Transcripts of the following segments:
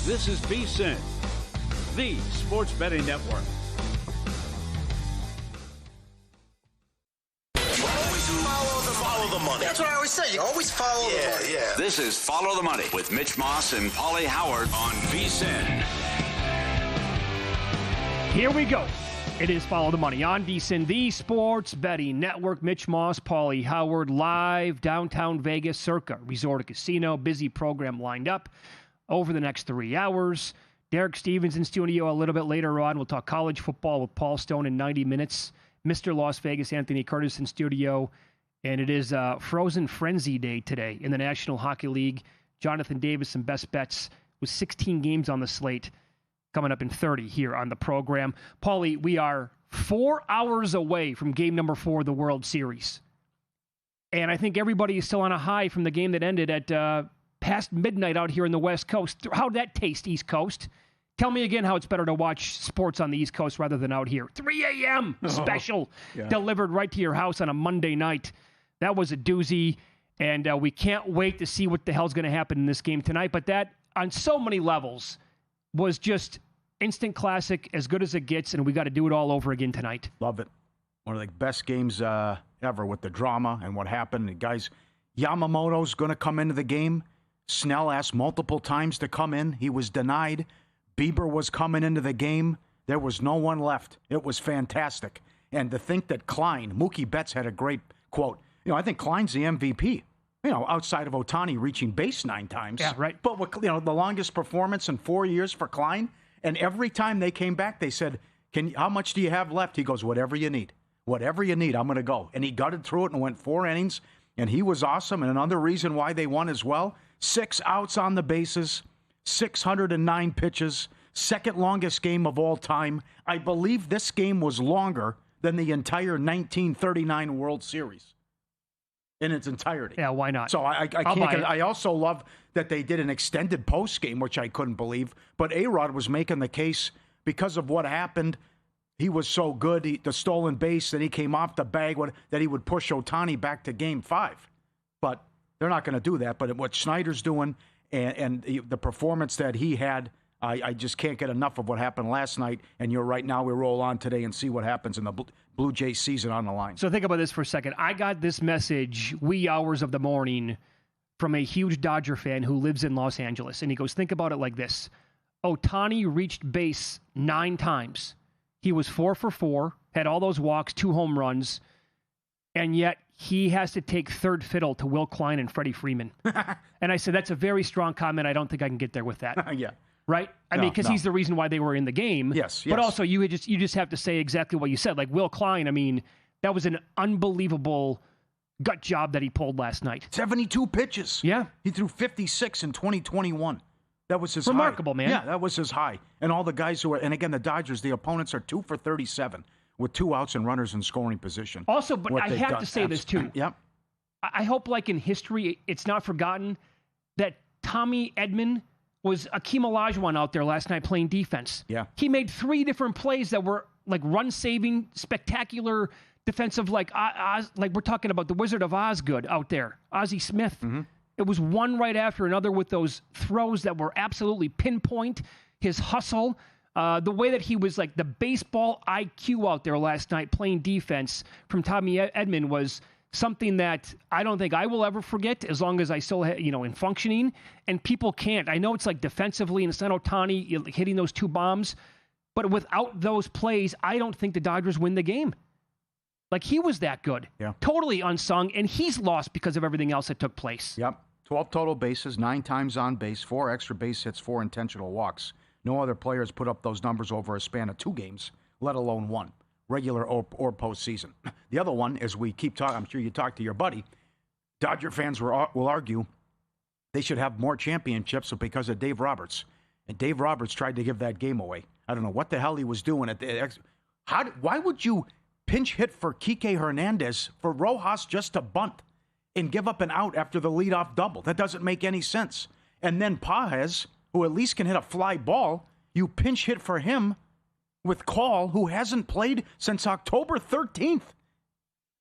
This is VSiN, the sports betting network. Follow the money. That's what I always say. You always follow the money. Yeah. This is Follow the Money with Mitch Moss and Paulie Howard on VSiN. Here we go. It is Follow the Money on VSiN, the sports betting network. Mitch Moss, Paulie Howard, live downtown Vegas, Circa Resort and Casino. Busy program lined up over the next 3 hours. Derek Stevens in studio a little bit later on. We'll talk college football with Paul Stone in 90 minutes. Mr. Las Vegas, Anthony Curtis in studio. And it is Frozen Frenzy Day today in the National Hockey League. Jonathan Davis and Best Bets with 16 games on the slate coming up in 30 here on the program. Paulie, we are 4 hours away from game number 4 of the World Series. And I think everybody is still on a high from the game that ended at past midnight out here in the West Coast. How'd that taste, East Coast? Tell me again how it's better to watch sports on the East Coast rather than out here. 3 a.m. special delivered right to your house on a Monday night. That was a doozy, and we can't wait to see what the hell's going to happen in this game tonight. But that, on so many levels, was just instant classic, as good as it gets, and we got to do it all over again tonight. Love it. One of the best games ever with the drama and what happened. The guys, Yamamoto's going to come into the game. Snell asked multiple times to come in. He was denied. Bieber was coming into the game. There was no one left. It was fantastic. And to think that Mookie Betts had a great quote. I think Klein's the MVP. Outside of Ohtani reaching base 9 times. Yeah, right. But the longest performance in 4 years for Klein. And every time they came back, they said, how much do you have left? He goes, whatever you need. Whatever you need, I'm going to go. And he gutted through it and went 4 innings. And he was awesome. And another reason why they won as well, 6 outs on the bases, 609 pitches, second longest game of all time. I believe this game was longer than the entire 1939 World Series in its entirety. Yeah, why not? So I can't. I also love that they did an extended post game, which I couldn't believe. But A-Rod was making the case because of what happened. He was so good, the stolen base, that he came off the bag, that he would push Ohtani back to Game 5. But they're not going to do that. But what Schneider's doing and the performance that he had, I just can't get enough of what happened last night. And you're right, now we roll on today and see what happens in the Blue Jays season on the line. So think about this for a second. I got this message wee hours of the morning from a huge Dodger fan who lives in Los Angeles. And he goes, think about it like this. Ohtani reached base 9 times. He was 4 for 4, had all those walks, 2 home runs, and yet he has to take third fiddle to Will Klein and Freddie Freeman. And I said, that's a very strong comment. I don't think I can get there with that. Yeah. Right? I mean, because he's the reason why they were in the game. Yes. But also, you just have to say exactly what you said. Like Will Klein, I mean, that was an unbelievable gut job that he pulled last night. 72 pitches. Yeah. He threw 56 in 2021. That was his remarkable, high. Man. Yeah, that was his high. And all the guys who are, and again, the Dodgers, the opponents are 2 for 37 with 2 outs and runners in scoring position. Also, but I have to say this too. Yep. I hope, like in history, it's not forgotten that Tommy Edman was Akeem Olajuwon out there last night playing defense. Yeah. He made 3 different plays that were like run-saving, spectacular defensive, like we're talking about the Wizard of Osgood out there, Ozzie Smith. Mm-hmm. It was one right after another with those throws that were absolutely pinpoint, his hustle, the way that he was like the baseball IQ out there last night playing defense from Tommy Edman was something that I don't think I will ever forget as long as I still, in functioning. And people can't. I know it's like defensively, and it's not Ohtani hitting those 2 bombs, but without those plays, I don't think the Dodgers win the game. Like, he was that good. Yeah. Totally unsung, and he's lost because of everything else that took place. Yep. 12 total bases, 9 times on base, 4 extra base hits, 4 intentional walks. No other players put up those numbers over a span of 2 games, let alone 1. Regular or postseason. The other one, as we keep talking, I'm sure you talk to your buddy, Dodger fans will argue they should have more championships because of Dave Roberts. And Dave Roberts tried to give that game away. I don't know what the hell he was doing. Why would you pinch hit for Kike Hernandez for Rojas just to bunt and give up an out after the leadoff double? That doesn't make any sense. And then Pages, who at least can hit a fly ball, you pinch hit for him with Call, who hasn't played since October 13th.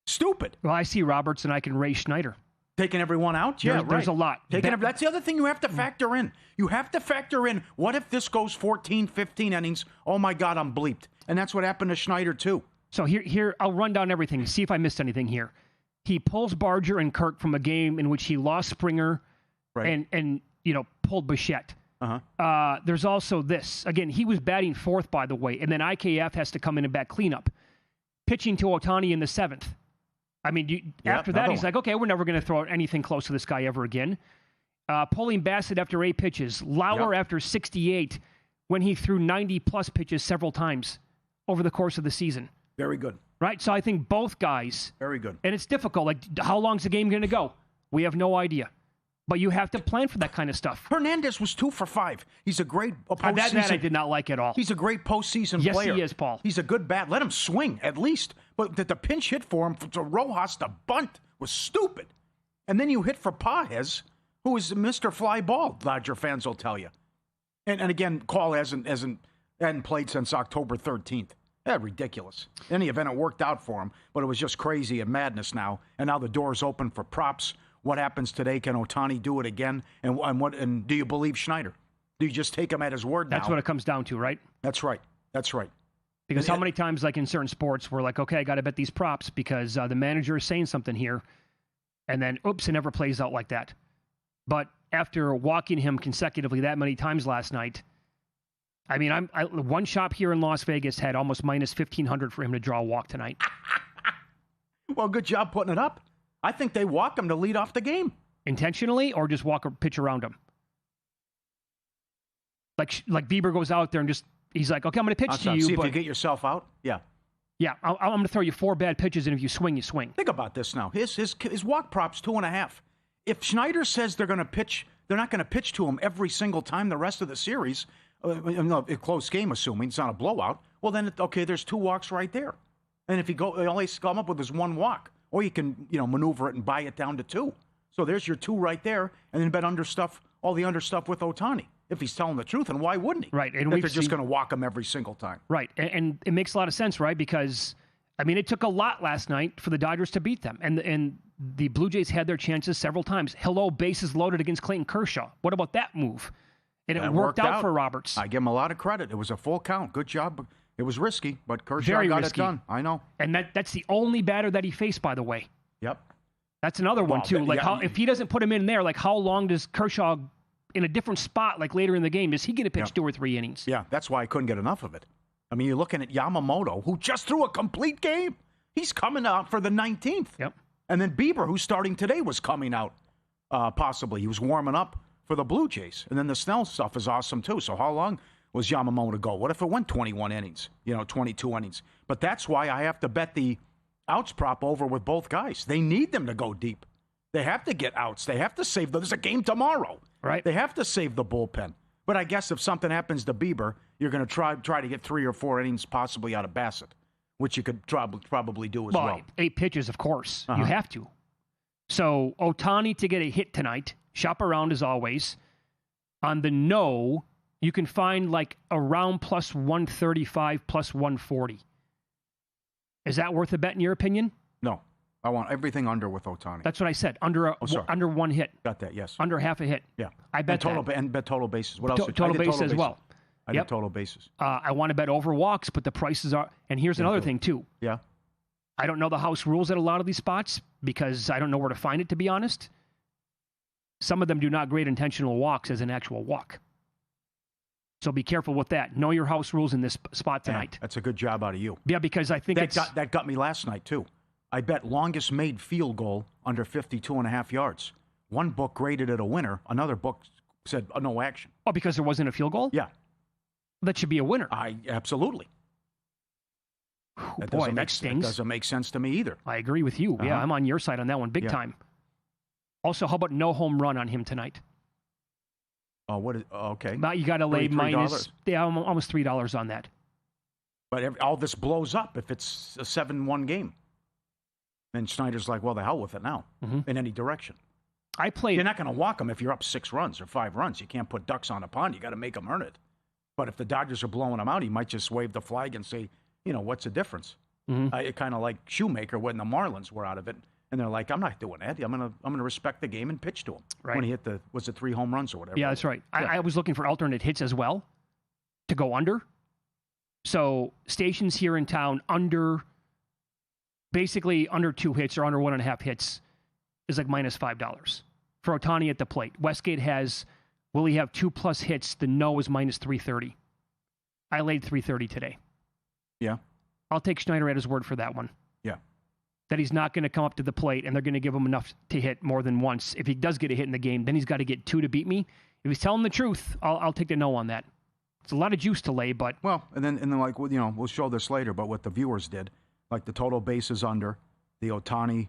Stupid. Well, I see Roberts and I can Ray Schneider. Taking everyone out? Yeah, There's a lot. That's the other thing you have to factor in. You have to factor in, what if this goes 14, 15 innings? Oh, my God, I'm bleeped. And that's what happened to Schneider, too. So here, I'll run down everything, see if I missed anything here. He pulls Barger and Kirk from a game in which he lost Springer and pulled Bichette. There's also this. Again, he was batting fourth, by the way, and then IKF has to come in and bat cleanup. Pitching to Ohtani in the seventh. I mean, after that, he's like, okay, we're never going to throw out anything close to this guy ever again. Pulling Bassett after 8 pitches. Lauer after 68 when he threw 90-plus pitches several times over the course of the season. Very good. Right? So I think both guys. Very good. And it's difficult. Like, how long's the game going to go? We have no idea. But you have to plan for that kind of stuff. Hernandez was 2 for 5. He's a great postseason. That I did not like at all. He's a great postseason player. Yes, he is, Paul. He's a good bat. Let him swing, at least. But the pinch hit for him, to Rojas to bunt, was stupid. And then you hit for Pages, who is Mr. Fly Ball, Dodger fans will tell you. And again, Call hasn't played since October 13th. Yeah, ridiculous. In any event, it worked out for him, but it was just crazy and madness now. And now the door's open for props. What happens today? Can Ohtani do it again? And do you believe Schneider? Do you just take him at his word now? That's what it comes down to, right? That's right. That's right. Because how many times, like in certain sports, we're like, okay, I got to bet these props because the manager is saying something here, and then, oops, it never plays out like that. But after walking him consecutively that many times last night, I mean, one shop here in Las Vegas had almost minus 1,500 for him to draw a walk tonight. Well, good job putting it up. I think they walk him to lead off the game. Intentionally, or just walk or pitch around him? Like Bieber goes out there and he's like, okay, I'm going to pitch to you. See if you get yourself out. Yeah. Yeah, I'm going to throw you 4 bad pitches, and if you swing, you swing. Think about this now. His walk prop's 2.5. If Schneider says they're going to pitch, they're not going to pitch to him every single time the rest of the series, a close game, assuming it's not a blowout, well, then, there's 2 walks right there. And if all he's come up with is 1 walk. Or you can, maneuver it and buy it down to 2. So there's your 2 right there, and then bet all the understuff with Ohtani. If he's telling the truth, and why wouldn't he? Right. And they're just going to walk him every single time. Right. And it makes a lot of sense, right? Because, I mean, it took a lot last night for the Dodgers to beat them. And the Blue Jays had their chances several times. Hello, bases loaded against Clayton Kershaw. What about that move? And it worked out for Roberts. I give him a lot of credit. It was a full count. Good job. It was risky, but Kershaw got it done. I know. And that's the only batter that he faced, by the way. Yep. That's another one, too. If he doesn't put him in there, how long does Kershaw, in a different spot, later in the game, is he going to pitch 2 or 3 innings? Yeah, that's why I couldn't get enough of it. I mean, you're looking at Yamamoto, who just threw a complete game. He's coming out for the 19th. Yep. And then Bieber, who's starting today, was coming out, possibly. He was warming up for the Blue Jays. And then the Snell stuff is awesome, too. So how long was Yamamoto go? What if it went 21 innings, 22 innings? But that's why I have to bet the outs prop over with both guys. They need them to go deep. They have to get outs. They have to save them. There's a game tomorrow. Right. They have to save the bullpen. But I guess if something happens to Bieber, you're going to try to get 3 or 4 innings possibly out of Bassett, which you could probably do as well. 8 pitches, of course. You have to. So Ohtani to get a hit tonight. Shop around as always. On the no, you can find around plus 135, plus 140. Is that worth a bet in your opinion? No. I want everything under with Ohtani. That's what I said. Under 1 hit. Got that, yes. Under half a hit. Yeah. I bet and bet total bases. What else? Total bases as well. I did total bases. I want to bet over walks, but the prices are... And here's another thing, too. Yeah. I don't know the house rules at a lot of these spots because I don't know where to find it, to be honest. Some of them do not grade intentional walks as an actual walk. So be careful with that. Know your house rules in this spot tonight. Yeah, that's a good job out of you. Yeah, because I think that got me last night, too. I bet longest made field goal under 52.5 yards. One book graded it a winner. Another book said no action. Oh, because there wasn't a field goal? Yeah. That should be a winner. Absolutely. That stings. That doesn't make sense to me either. I agree with you. Yeah, I'm on your side on that one big time. Also, how about no home run on him tonight? Okay. Now you got to lay minus almost $3 on that. But all this blows up if it's a 7-1 game. And Schneider's like, well, the hell with it now, in any direction. You're not going to walk him if you're up 6 runs or 5 runs. You can't put ducks on a pond. You got to make them earn it. But if the Dodgers are blowing him out, he might just wave the flag and say, what's the difference? Kind of like Shoemaker when the Marlins were out of it. And they're like, I'm not doing that. I'm gonna respect the game and pitch to him. Right. When he hit 3 home runs or whatever. Yeah, that's right. Yeah. I was looking for alternate hits as well to go under. So stations here in town basically under 2 hits or under 1.5 hits is like minus $5 for Ohtani at the plate. Westgate will he have 2+ hits? The no is minus 330. I laid 330 today. Yeah. I'll take Schneider at his word for that one. Yeah. That he's not going to come up to the plate and they're going to give him enough to hit more than once. If he does get a hit in the game, then he's got to get 2 to beat me. If he's telling the truth, I'll take the no on that. It's a lot of juice to lay, but well, and then like we'll show this later, but what the viewers did, like the total bases under, the Ohtani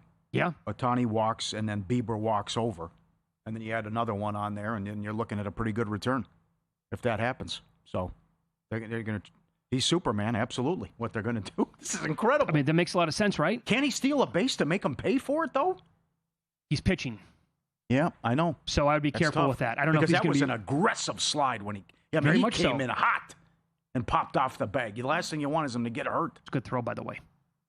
walks, and then Bieber walks over, and then you add another one on there, and then you're looking at a pretty good return if that happens. So they're going to. He's Superman, absolutely. What they're going to do, this is incredible. I mean, that makes a lot of sense, right? Can he steal a base to make him pay for it, though? He's pitching. Yeah, I know. So I would be careful tough. with that. I don't know if because he's that was an aggressive slide when he Very he much came so. in hot and popped off the bag. The last thing you want is him to get hurt. It's a good throw, by the way,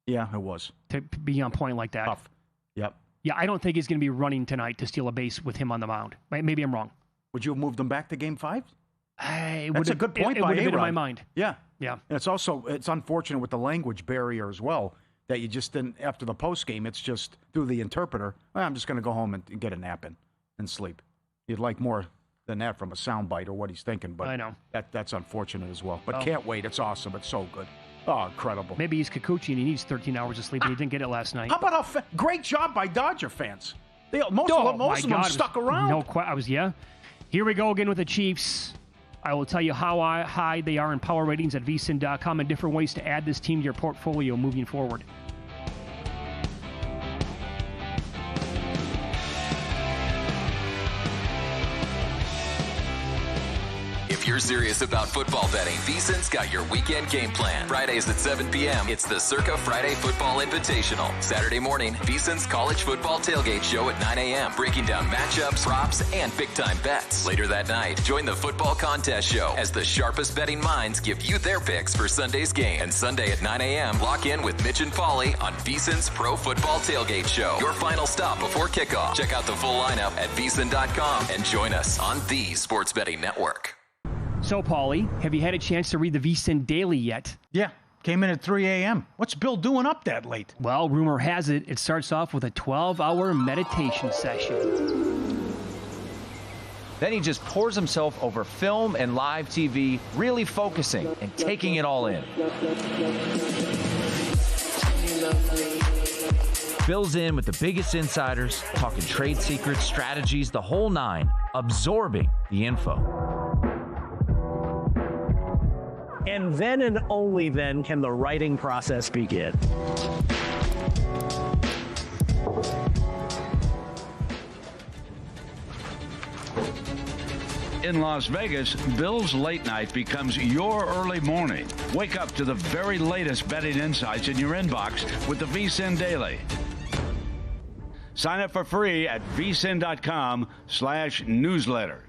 Yeah, it was. to be on point like that. Tough. Yep. Yeah, I don't think he's going to be running tonight to steal a base with him on the mound. Maybe I'm wrong. Would you have moved them back to Game 5? That's a good point It by would have been in A-Rod. my mind. Yeah. Yeah. And it's unfortunate with the language barrier as well that you just didn't, after the post game, it's just through the interpreter, I'm just going to go home and get a nap in and sleep. You'd like more than that from a soundbite or what he's thinking, but I know. That's unfortunate as well. But Oh. can't wait. It's awesome. It's so good. Oh, incredible. Maybe he's Kikuchi and he needs 13 hours of sleep and he didn't get it last night. How about great job by Dodger fans? Most Oh, of them my God, stuck around. No, Here we go again with the Chiefs. I will tell you how high they are in power ratings at VSiN.com and different ways to add this team to your portfolio moving forward. If you're serious about football betting, VSiN's got your weekend game plan. Fridays at 7 p.m., it's the Circa Friday Football Invitational. Saturday morning, VSiN's college football tailgate show at 9 a.m., breaking down matchups, props, and big-time bets. Later that night, join the football contest show as the sharpest betting minds give you their picks for Sunday's game. And Sunday at 9 a.m., lock in with Mitch and Pauly on VSiN's Pro Football Tailgate Show. Your final stop before kickoff. Check out the full lineup at VSiN.com and join us on the Sports Betting Network. So, Pauly, have you had a chance to read the VSiN Daily yet? Yeah, came in at 3 a.m. What's Bill doing up that late? Well, rumor has it starts off with a 12-hour meditation session. Then he just pours himself over film and live TV, really focusing and taking it all in. Bill's in with the biggest insiders, talking trade secrets, strategies, the whole nine, absorbing the info. And then and only then can the writing process begin. In Las Vegas, Bill's late night becomes your early morning. Wake up to the very latest betting insights in your inbox with the VSiN Daily. Sign up for free at vsin.com/newsletter.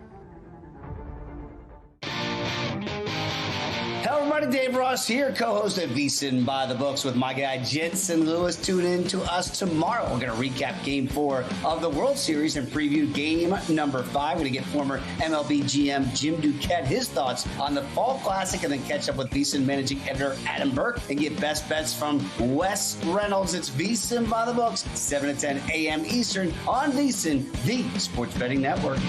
Hello, everybody. Dave Ross here, co-host of VSiN by the Books with my guy Jensen Lewis. Tune in to us tomorrow. We're going to recap Game 4 of the World Series and preview Game number 5. We're going to get former MLB GM Jim Duquette his thoughts on the Fall Classic, and then catch up with VSiN managing editor Adam Burke and get best bets from Wes Reynolds. It's VSiN by the Books, 7 to 10 a.m. Eastern on VSiN, the Sports Betting Network.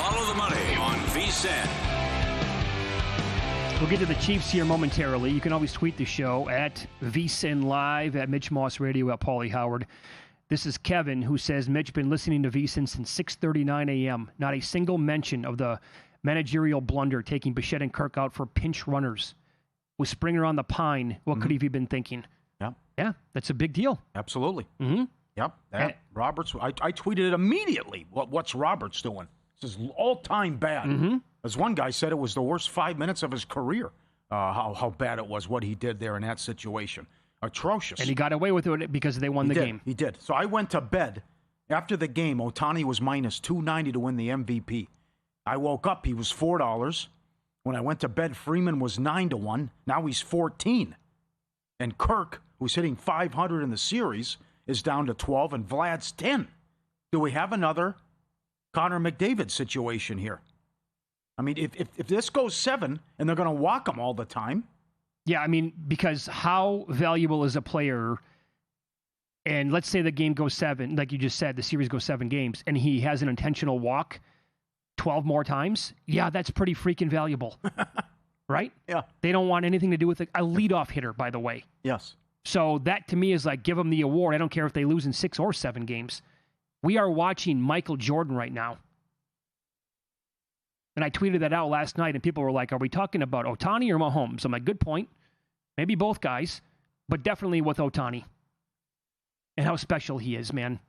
Follow the money on VSiN. We'll get to the Chiefs here momentarily. You can always tweet the show at VSiN Live, at Mitch Moss Radio, at Paulie Howard. This is Kevin, who says, Mitch, been listening to VSiN since 6:39 a.m. Not a single mention of the managerial blunder taking Bichette and Kirk out for pinch runners. With Springer on the pine, what could he have been thinking? Yeah. Yeah, that's a big deal. Absolutely. Mm-hmm. Yep. Roberts, I tweeted it immediately. What's Roberts doing? This is all-time bad. Mm-hmm. As one guy said, it was the worst 5 minutes of his career, how bad it was, what he did there in that situation. Atrocious. And he got away with it because they won the game. He did. So I went to bed. After the game, Ohtani was minus 290 to win the MVP. I woke up, he was $4. When I went to bed, Freeman was 9-1. Now he's 14. And Kirk, who's hitting 500 in the series, is down to 12, and Vlad's 10. Do we have another Connor McDavid situation here? I mean, if this goes 7 and they're going to walk him all the time. Yeah, I mean, because how valuable is a player, and let's say the game goes 7, like you just said, the series goes 7 games, and he has an intentional walk 12 more times, yeah, that's pretty freaking valuable. Right? Yeah. They don't want anything to do with a leadoff hitter, by the way. Yes. So that, to me, is like, give them the award. I don't care if they lose in 6 or 7 games. We are watching Michael Jordan right now. And I tweeted that out last night, and people were like, are we talking about Ohtani or Mahomes? I'm like, good point. Maybe both guys, but definitely with Ohtani. And how special he is, man.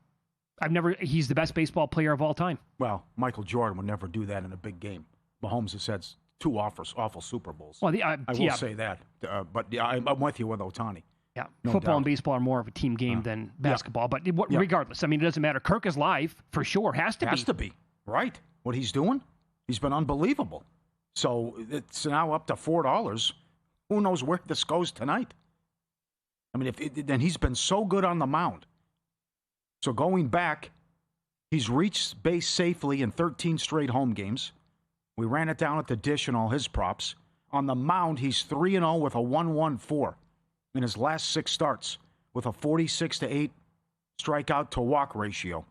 He's the best baseball player of all time. Well, Michael Jordan would never do that in a big game. Mahomes has had 2 awful Super Bowls. Well, I will say that. But yeah, I'm with you with Ohtani. Yeah, no football doubt. And baseball are more of a team game than basketball. But regardless, I mean, it doesn't matter. Kirk is live, for sure. Has to be. Right. What he's doing, he's been unbelievable. So it's now up to $4. Who knows where this goes tonight? I mean, then he's been so good on the mound. So going back, he's reached base safely in 13 straight home games. We ran it down at the dish and all his props. On the mound, he's 3-0 with a 1.14 in his last 6 starts, with a 46-8 strikeout to walk ratio.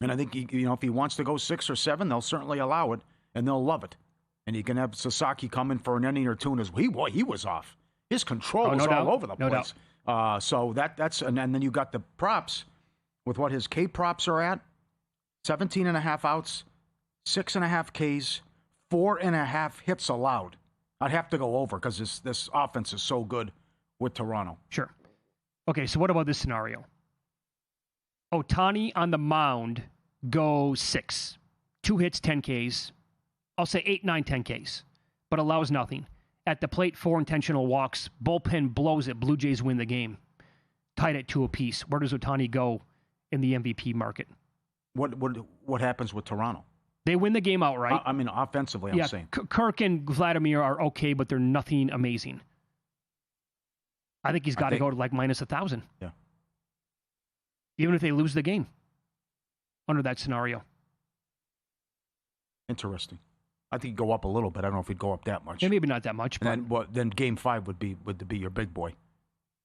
And I think if he wants to go 6 or 7, they'll certainly allow it, and they'll love it. And you can have Sasaki come in for an inning or 2, and he was off. His control was all over the place. So that's and then you got the props with what his K props are at: 17.5 outs, 6.5 Ks, 4.5 hits allowed. I'd have to go over because this offense is so good with Toronto. Sure. Okay, so what about this scenario? Ohtani on the mound goes 6. 2 hits, 10 Ks. I'll say 8, 9, 10 Ks, but allows nothing. At the plate, 4 intentional walks. Bullpen blows it. Blue Jays win the game. Tied at 2 apiece. Where does Ohtani go in the MVP market? What happens with Toronto? They win the game outright. I mean, offensively, I'm saying. Kirk and Vladimir are okay, but they're nothing amazing. I think he's got to go to like minus 1,000. Yeah. Even if they lose the game under that scenario. Interesting. I think he'd go up a little bit. I don't know if he'd go up that much. Yeah, maybe not that much. But then Game 5 would be your big boy.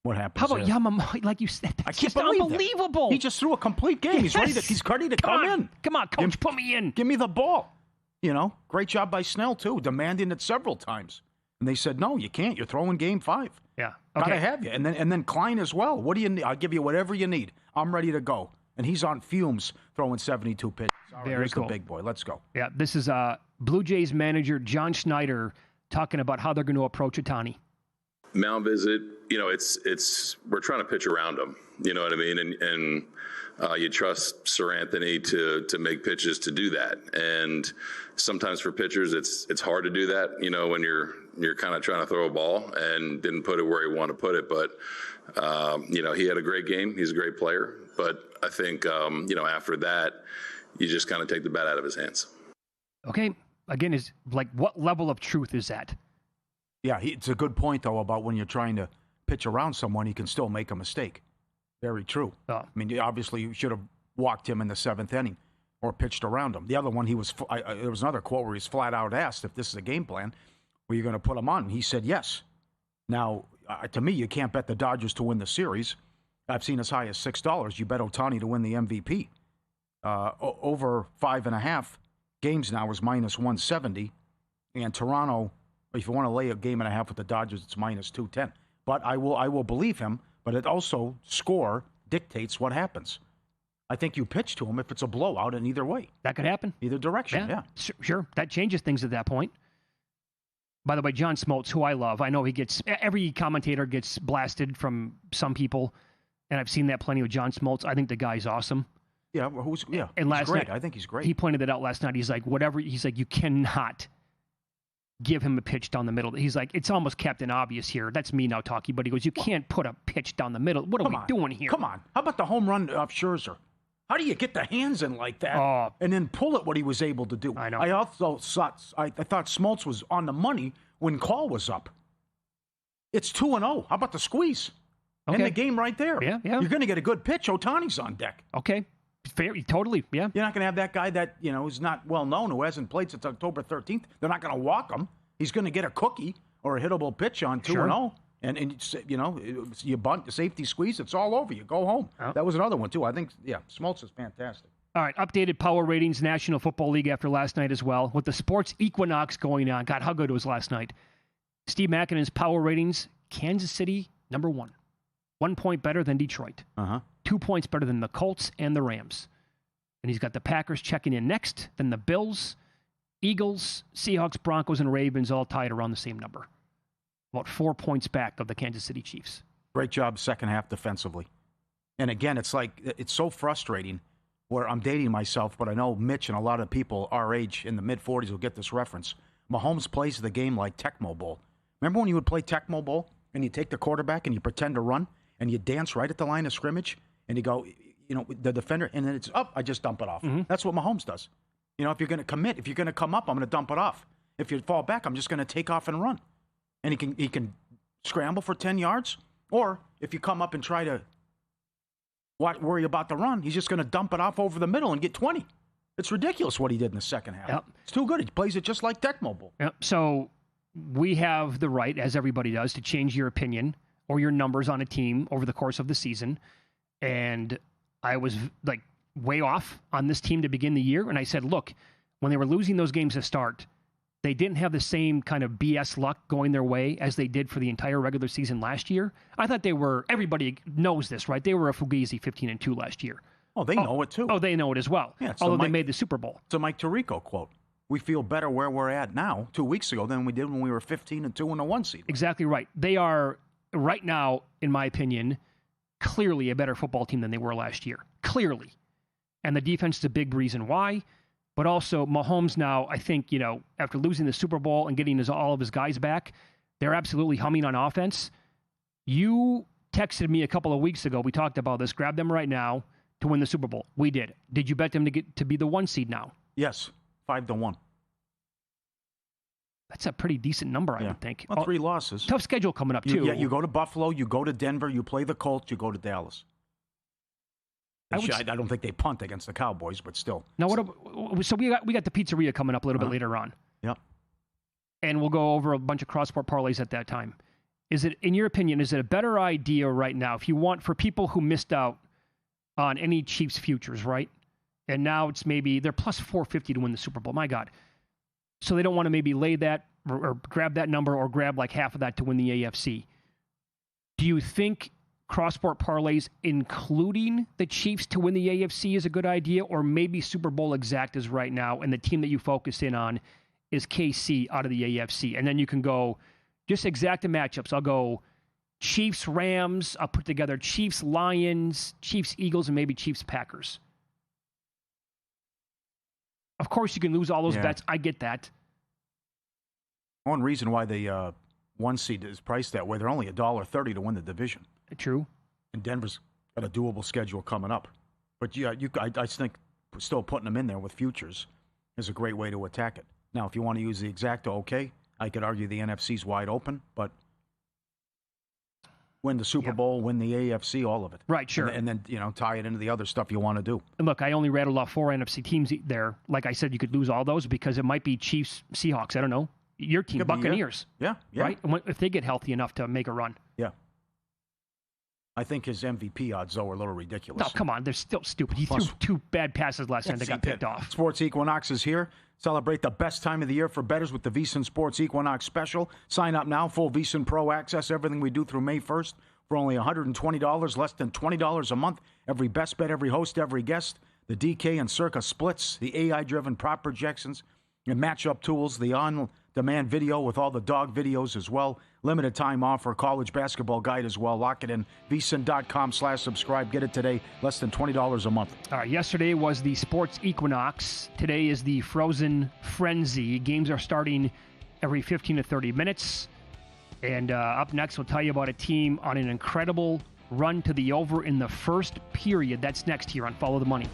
What happens? How about Yamamoto? Like you said, that's just unbelievable. He just threw a complete game. Yes. He's ready to come in. Come on, coach, put me in. Give me the ball. Great job by Snell too, demanding it several times. And they said, no, you can't. You're throwing Game 5. Yeah, okay. Gotta have you. And then Klein as well. What do you need? I'll give you whatever you need. I'm ready to go. And he's on fumes throwing 72 pitches. All right, here's cool. The big boy. Let's go. Yeah, this is Blue Jays manager John Schneider talking about how they're going to approach Ohtani. Mound visit, it's we're trying to pitch around him. You know what I mean? And you trust Sir Anthony to make pitches to do that. And sometimes for pitchers, it's hard to do that. When you're kind of trying to throw a ball and didn't put it where you want to put it. But he had a great game. He's a great player. But I think after that, you just kind of take the bat out of his hands. Okay. Again, is like what level of truth is that? Yeah, it's a good point, though, about when you're trying to pitch around someone, you can still make a mistake. Very true. Oh. I mean, obviously, you should have walked him in the 7th inning or pitched around him. The other one, there was another quote where he's flat out asked if this is a game plan, were you going to put him on? And he said yes. Now, to me, you can't bet the Dodgers to win the series. I've seen as high as $6. You bet Ohtani to win the MVP. Over 5.5 games now is minus 170. And Toronto, if you want to lay a game and a half with the Dodgers, it's minus 210. But I will believe him. But it also, score dictates what happens. I think you pitch to him if it's a blowout in either way. That could happen. Either direction, yeah. Sure. That changes things at that point. By the way, John Smoltz, who I love, I know every commentator gets blasted from some people, and I've seen that plenty with John Smoltz. I think the guy's awesome. Yeah, and he's great. I think he's great. He pointed that out last night. He's like, you cannot give him a pitch down the middle. He's like, it's almost Captain Obvious here. That's me now talking, but he goes, you can't put a pitch down the middle. What are we doing here? Come on. How about the home run off Scherzer? How do you get the hands in like that and then pull it what he was able to do? I know. I also thought Smoltz was on the money when call was up. It's 2-0. How about the squeeze? Okay. In the game right there. Yeah. You're going to get a good pitch. Ohtani's on deck. Okay. Fair, totally, yeah. You're not going to have that guy that, is not well known, who hasn't played since October 13th. They're not going to walk him. He's going to get a cookie or a hittable pitch on 2-0. And you bunt, the safety squeeze, it's all over. You go home. Oh. That was another one, too. I think, Smoltz is fantastic. All right, updated power ratings, National Football League after last night as well. With the sports equinox going on, God, how good it was last night. Steve Makinen's power ratings, Kansas City, number 1. 1 point better than Detroit. 2 points better than the Colts and the Rams. And he's got the Packers checking in next, then the Bills, Eagles, Seahawks, Broncos, and Ravens all tied around the same number. About 4 points back of the Kansas City Chiefs. Great job second half defensively. And again, it's so frustrating where I'm dating myself, but I know Mitch and a lot of people our age in the mid-40s will get this reference. Mahomes plays the game like Tecmo Bowl. Remember when you would play Tecmo Bowl and you take the quarterback and you pretend to run and you dance right at the line of scrimmage and you go, the defender, and then it's up, I just dump it off. Mm-hmm. That's what Mahomes does. If you're going to commit, if you're going to come up, I'm going to dump it off. If you fall back, I'm just going to take off and run. And he can scramble for 10 yards. Or if you come up and try to worry about the run, he's just going to dump it off over the middle and get 20. It's ridiculous what he did in the second half. Yep. It's too good. He plays it just like Tecmo Bowl. Yep. So we have the right, as everybody does, to change your opinion or your numbers on a team over the course of the season. And I was way off on this team to begin the year. And I said, look, when they were losing those games to start, they didn't have the same kind of BS luck going their way as they did for the entire regular season last year. I thought everybody knows this, right? They were a fugazi 15-2 last year. Oh, they know it too. Oh, they know it as well. Yeah, although they made the Super Bowl. It's a Mike Tirico quote. We feel better where we're at now 2 weeks ago than we did when we were 15-2 in the 1 seed. Exactly right. They are, right now, in my opinion, clearly a better football team than they were last year. Clearly. And the defense is a big reason why. But also, Mahomes now, I think, after losing the Super Bowl and getting all of his guys back, they're absolutely humming on offense. You texted me a couple of weeks ago. We talked about this. Grab them right now to win the Super Bowl. We did. Did you bet them to be the 1 seed now? Yes, 5-1. That's a pretty decent number, I would think. Well, 3 losses. Tough schedule coming up, too. You go to Buffalo, you go to Denver, you play the Colts, you go to Dallas. I don't think they punt against the Cowboys, but still. Now, so we got the pizzeria coming up a little bit later on. Yep. And we'll go over a bunch of cross-sport parlays at that time. In your opinion, is it a better idea right now, if you want, for people who missed out on any Chiefs futures, right? And now it's maybe they're plus 450 to win the Super Bowl. My God. So they don't want to maybe lay that or grab that number or grab like half of that to win the AFC. Do you think cross-sport parlays, including the Chiefs to win the AFC, is a good idea, or maybe Super Bowl exact is right now, and the team that you focus in on is KC out of the AFC? And then you can go just exacta matchups. I'll go Chiefs, Rams. I'll put together Chiefs, Lions, Chiefs, Eagles, and maybe Chiefs, Packers. Of course, you can lose all those bets. I get that. One reason why the 1 seed is priced that way, they're only $1.30 to win the division. True. And Denver's got a doable schedule coming up. But I think still putting them in there with futures is a great way to attack it. Now, if you want to use the exacta, okay. I could argue the NFC's wide open, but win the Super Bowl, win the AFC, all of it. Right, sure. And then, tie it into the other stuff you want to do. And look, I only rattled off 4 NFC teams there. Like I said, you could lose all those because it might be Chiefs, Seahawks. I don't know. Your team, Buccaneers. Yeah. Right? If they get healthy enough to make a run. Yeah. I think his MVP odds, though, are a little ridiculous. No, come on. They're still stupid. He threw 2 bad passes last night that got picked off. Sports Equinox is here. Celebrate the best time of the year for bettors with the VSiN Sports Equinox special. Sign up now. Full VSiN Pro access. Everything we do through May 1st for only $120, less than $20 a month. Every best bet, every host, every guest. The DK and Circa splits, the AI-driven prop projections, and matchup tools, the on-demand video with all the dog videos as well. Limited time offer, college basketball guide as well. Lock it in. VSiN.com/subscribe. Get it today. Less than $20 a month. All right, yesterday was the Sports Equinox. Today is the Frozen Frenzy. Games are starting every 15 to 30 minutes. And up next, we'll tell you about a team on an incredible run to the over in the first period. That's next here on Follow the Money.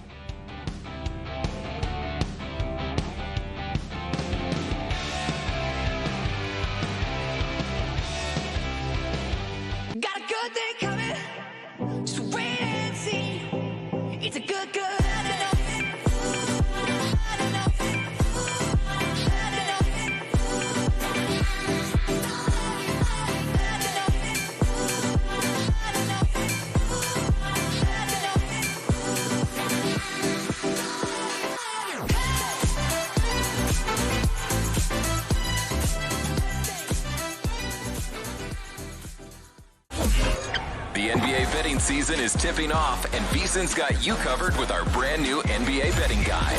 Got a good thing coming. Just wait and see. It's a good. The NBA betting season is tipping off, and VSiN's got you covered with our brand new NBA betting guide.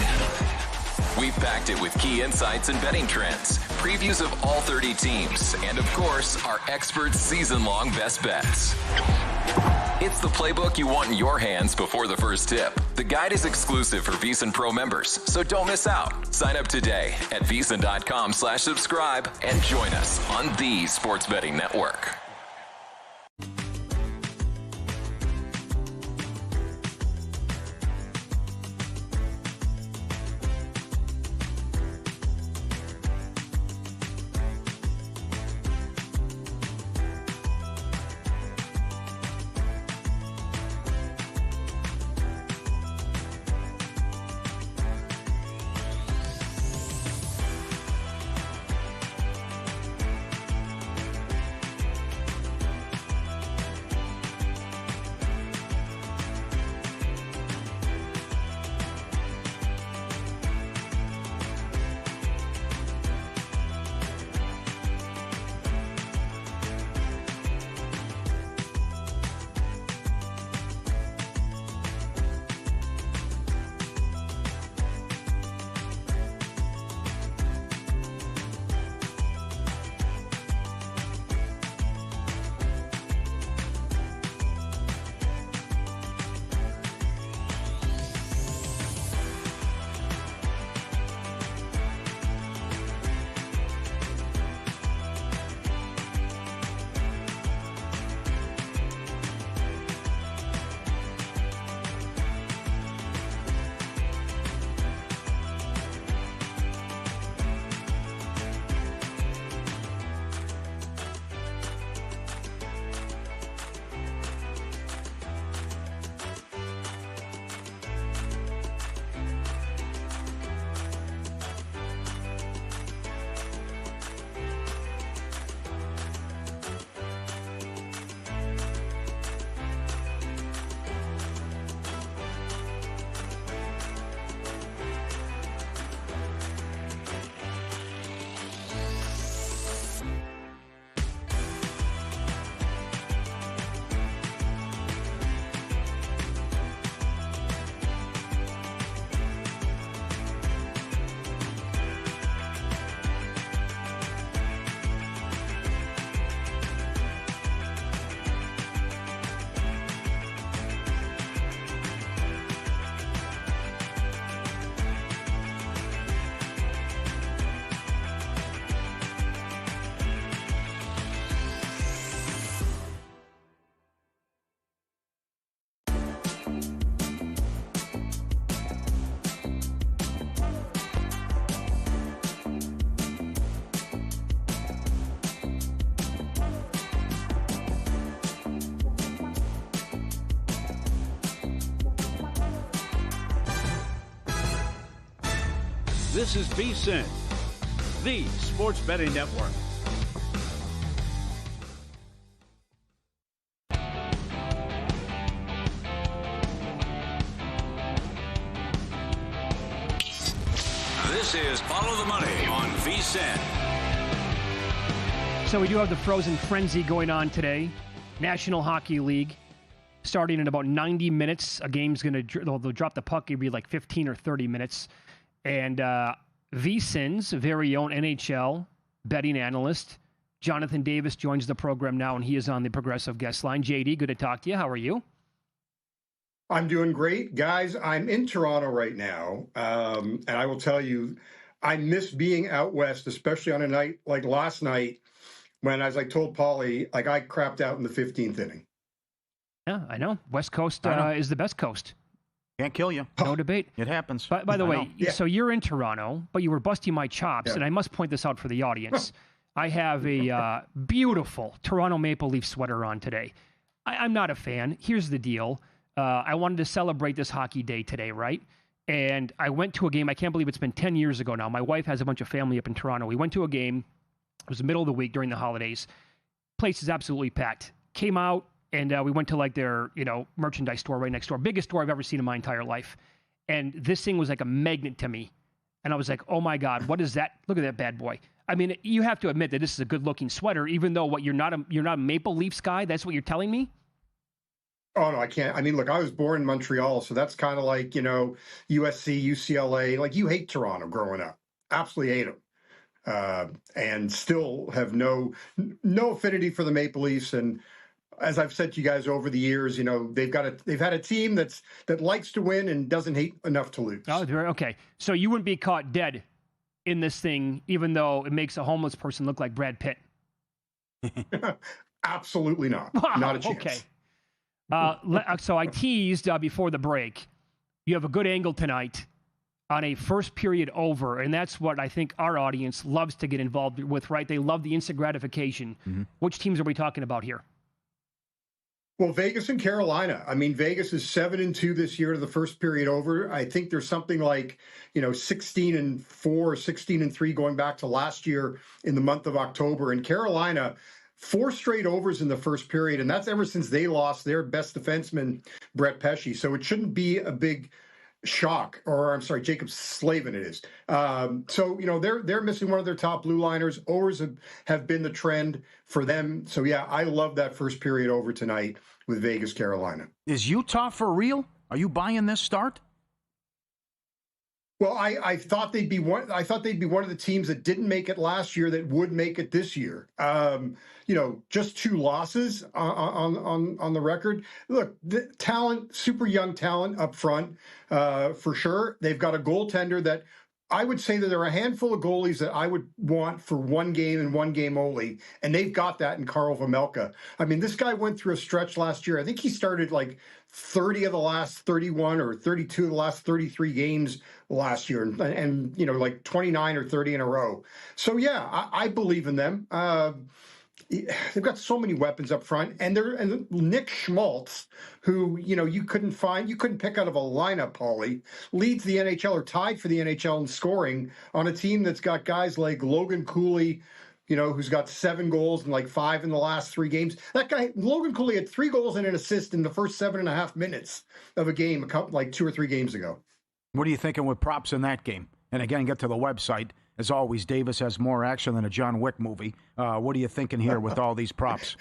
We've packed it with key insights and betting trends, previews of all 30 teams, and of course, our experts' season-long best bets. It's the playbook you want in your hands before the first tip. The guide is exclusive for VSiN Pro members, so don't miss out. Sign up today at VSiN.com/subscribe and join us on the Sports Betting Network. This is VSiN, the Sports Betting Network. is Follow the Money on VSiN. So we do have the Frozen Frenzy going on today. National Hockey League starting in about 90 minutes. A game's going to, they'll drop the puck. It'll be like 15 or 30 minutes. And VSiN's very own NHL betting analyst, Jonathan Davis, joins the program now, and he is on the Progressive guest line. JD, good to talk to you. How are you? I'm doing great. Guys, I'm in Toronto right now, and I will tell you, I miss being out west, especially on a night like last night when, as I told Paulie, like I crapped out in the 15th inning. Yeah, I know. West Coast is the best coast. Can't kill you. No debate. It happens. By the way, so you're in Toronto, but you were busting my chops, and I must point this out for the audience. I have a beautiful Toronto Maple Leaf sweater on today. I'm not a fan. Here's the deal. I wanted to celebrate this hockey day today, right? And I went to a game. I can't believe it's been 10 years ago now. My wife has a bunch of family up in Toronto. We went to a game. It was the middle of the week during the holidays. Place is absolutely packed. Came out, and we went to like their, merchandise store right next door. Biggest store I've ever seen in my entire life. And this thing was like a magnet to me. And I was like, oh my God, what is that? Look at that bad boy. I mean, you have to admit that this is a good looking sweater, even though you're not a Maple Leafs guy. That's what you're telling me? Oh, no, I can't. I mean, look, I was born in Montreal, so that's kind of like, USC, UCLA. Like, you hate Toronto growing up. Absolutely hate them. And still have no affinity for the Maple Leafs. And as I've said to you guys over the years, they've had a team that likes to win and doesn't hate enough to lose. Oh, okay. So you wouldn't be caught dead in this thing, even though it makes a homeless person look like Brad Pitt. Absolutely not. Wow, not a chance. Okay. So I teased before the break. You have a good angle tonight on a first period over, and that's what I think our audience loves to get involved with, right? They love the instant gratification. Mm-hmm. Which teams are we talking about here? Well, Vegas and Carolina. I mean, Vegas is 7-2 this year to the first period over. I think there's something like, 16-4, 16-3 going back to last year in the month of October. And Carolina, 4 straight overs in the first period, and that's ever since they lost their best defenseman, Brett Pesce. So it shouldn't be a big shock, or I'm sorry, Jacob Slavin it is. So, they're missing one of their top blue liners. Overs have been the trend for them. So, yeah, I love that first period over tonight with Vegas, Carolina. Is Utah for real? Are you buying this start? Well, I thought they'd be one. I thought they'd be one of the teams that didn't make it last year that would make it this year. Just 2 losses on the record. Look, the talent, super young talent up front, for sure. They've got a goaltender that I would say that there are a handful of goalies that I would want for one game and one game only, and they've got that in Karl Vejmelka. I mean, this guy went through a stretch last year. I think he started like 30 of the last 31 or 32 of the last 33 games last year, and like 29 or 30 in a row. So yeah, I believe in them. They've got so many weapons up front, and Nick Schmaltz, who you couldn't pick out of a lineup. Paulie leads the NHL or tied for the NHL in scoring on a team that's got guys like Logan Cooley, who's got 7 goals and like 5 in the last 3 games. That guy, Logan Cooley, had 3 goals and an assist in the first 7.5 minutes of a game, like 2 or 3 games ago. What are you thinking with props in that game? And again, get to the website. As always, Davis has more action than a John Wick movie. What are you thinking here with all these props?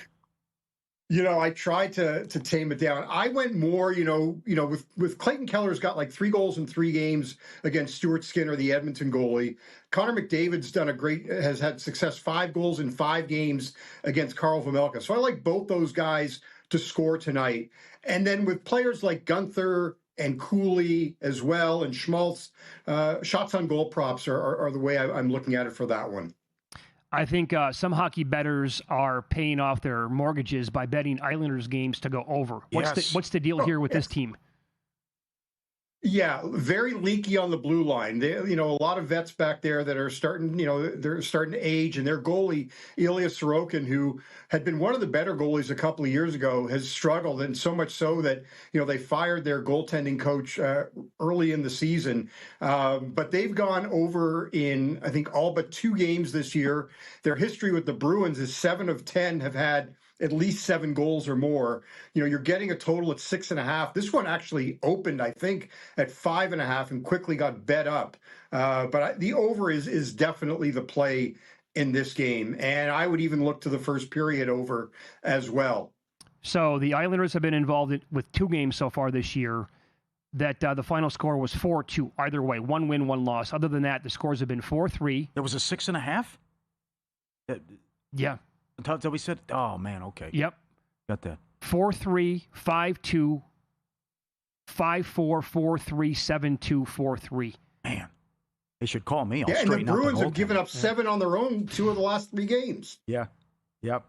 I tried to tame it down. I went more, with Clayton Keller's got like 3 goals in 3 games against Stuart Skinner, the Edmonton goalie. Connor McDavid's has had success, 5 goals in 5 games against Karl Vejmelka. So I like both those guys to score tonight. And then with players like Gunther and Cooley as well, and Schmaltz, shots on goal props are the way I'm looking at it for that one. I think some hockey bettors are paying off their mortgages by betting Islanders games to go over. What's the deal here with this team? Yeah, very leaky on the blue line. They, a lot of vets back there that are starting, they're starting to age, and their goalie, Ilya Sorokin, who had been one of the better goalies a couple of years ago, has struggled, and so much so that, they fired their goaltending coach early in the season. But they've gone over in, I think, all but 2 games this year. Their history with the Bruins is 7 of 10 have had at least 7 goals or more. You're getting a total at 6.5. This one actually opened, I think, at 5.5 and quickly got bet up. But the over is definitely the play in this game. And I would even look to the first period over as well. So the Islanders have been involved with 2 games so far this year that the final score was 4-2. Either way, 1 win, 1 loss. Other than that, the scores have been 4-3. There was a 6.5? Yeah. Until we said, oh, man, okay. Yep. Got that. 4-3, 5-2, 5-4, 4-3, 7-2, 4-3. Man. They should call me. I'll and the straighten out Bruins the have given up 7 on their own 2 of the last 3 games. Yeah. Yep.